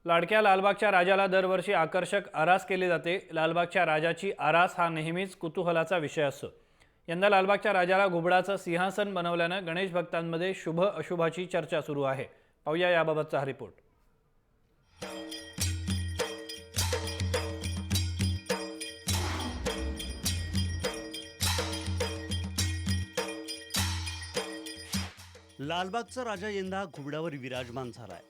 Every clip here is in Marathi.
लाडक्या लालबागच्या राजाला दरवर्षी आकर्षक आरास केली जाते। लालबागच्या राजाची आरास हा नेहमीच कुतूहलाचा विषय असतो। यंदा लालबागच्या राजाला घुबडाचं सिंहासन बनवल्यानं गणेश भक्तांमध्ये शुभ अशुभाची चर्चा सुरू आहे। पाहूया याबाबतचा हा रिपोर्ट। लालबागचा राजा यंदा घुबडावर विराजमान झालाय।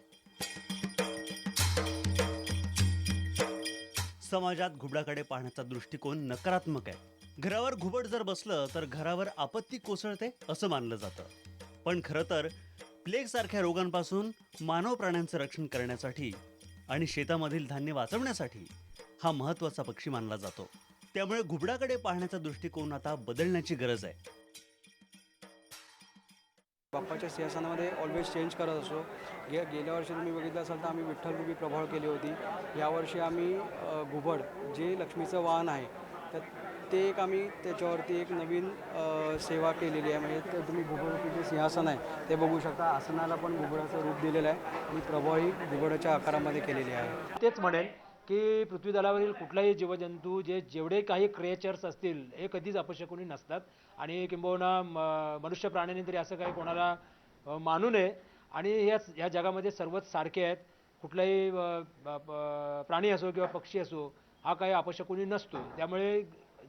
समाजात घुबडाकडे पाहण्याचा दृष्टिकोन नकारात्मक आहे। घरावर घुबड जर बसलं तर घरावर आपत्ती कोसळते असं मानलं जातं। पण खरं तर प्लेग सारख्या रोगांपासून मानव प्राण्यांचं रक्षण करण्यासाठी आणि शेतामधील धान्य वाचवण्यासाठी हा महत्त्वाचा पक्षी मानला जातो। त्यामुळे घुबडाकडे पाहण्याचा दृष्टिकोन आता बदलण्याची गरज आहे। बाप्पाच्या सिंहासनामध्ये ऑलवेज चेंज करत असतो। गेल्या वर्षी तुम्ही बघितलं असाल तर आम्ही विठ्ठलरूपी प्रभाव केली होती। यावर्षी आम्ही घुबड जे लक्ष्मीचं वाहन आहे तर ते एक आम्ही त्याच्यावरती एक नवीन सेवा केलेली आहे। म्हणजे ते तुम्ही घुबडरूपी जे सिंहासन आहे ते बघू शकता। आसनाला पण घुबडाचं रूप दिलेलं आहे आणि प्रभावही घुबडाच्या आकारामध्ये केलेली आहे। तेच म्हणेल की पृथ्वीतलावरील कुठलाही जीवजंतू जेवढे काही क्रिएचर्स असतील हे कधीच अपशकुनी नसतात आणि किंबहुना मनुष्य प्राण्यांनी तरी असं काही कोणाला मानू नये। आणि ह्या जगामध्ये सर्वच सारखे आहेत। कुठलाही प्राणी असो किंवा पक्षी असो हा काही अपशकुनी नसतो। त्यामुळे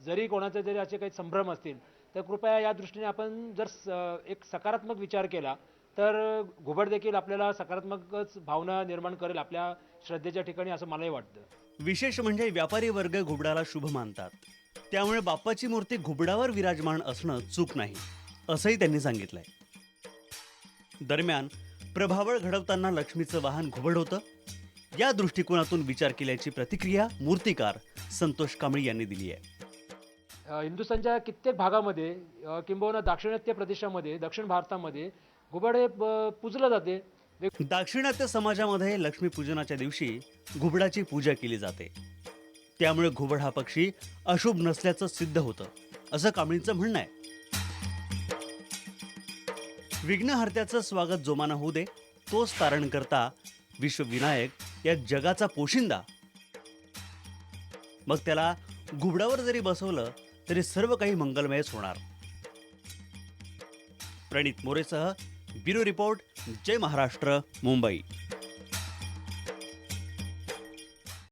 जरी कोणाचे जरी असे काही संभ्रम असतील तर कृपया या दृष्टीने आपण जर एक सकारात्मक विचार केला तर घुबड देखील आपल्याला सकारात्मकच भावना निर्माण करेल आपल्या श्रद्धेच्या ठिकाणी, असं मलाही वाटतं। विशेष म्हणजे व्यापारी वर्ग घुबडाला शुभ मानतात। त्यामुळे बाप्पाची मूर्ती घुबडावर विराजमान असणं चूक नाही असंही त्यांनी सांगितलंय। दरम्यान प्रभावळ घडवताना लक्ष्मीचं वाहन घुबड होतं। या दृष्टिकोनातून विचार केल्याची प्रतिक्रिया मूर्तिकार संतोष कांबळी यांनी दिली आहे। हिंदुस्थानच्या कित्येक भागामध्ये किंबहुना दाक्षिणात्य प्रदेशामध्ये, दक्षिण भारतामध्ये घुबड हे पूजलं जाते। दाक्षिणात्य समाजामध्ये लक्ष्मी पूजनाच्या दिवशी घुबडाची पूजा केली जाते। त्यामुळे घुबड हा पक्षी अशुभ नसल्याचं सिद्ध होतं असं कांबळींचं म्हणणं आहे। विघ्नहर्त्याचं स्वागत जोमानं होऊ दे, तोच तारणकर्ता विश्वविनायक या जगाचा पोशिंदा। मग त्याला घुबडावर जरी बसवलं तरी सर्व काही मंगलमयच होणार। प्रणित मोरेसह ब्युरो रिपोर्ट, जय महाराष्ट्र, मुंबई।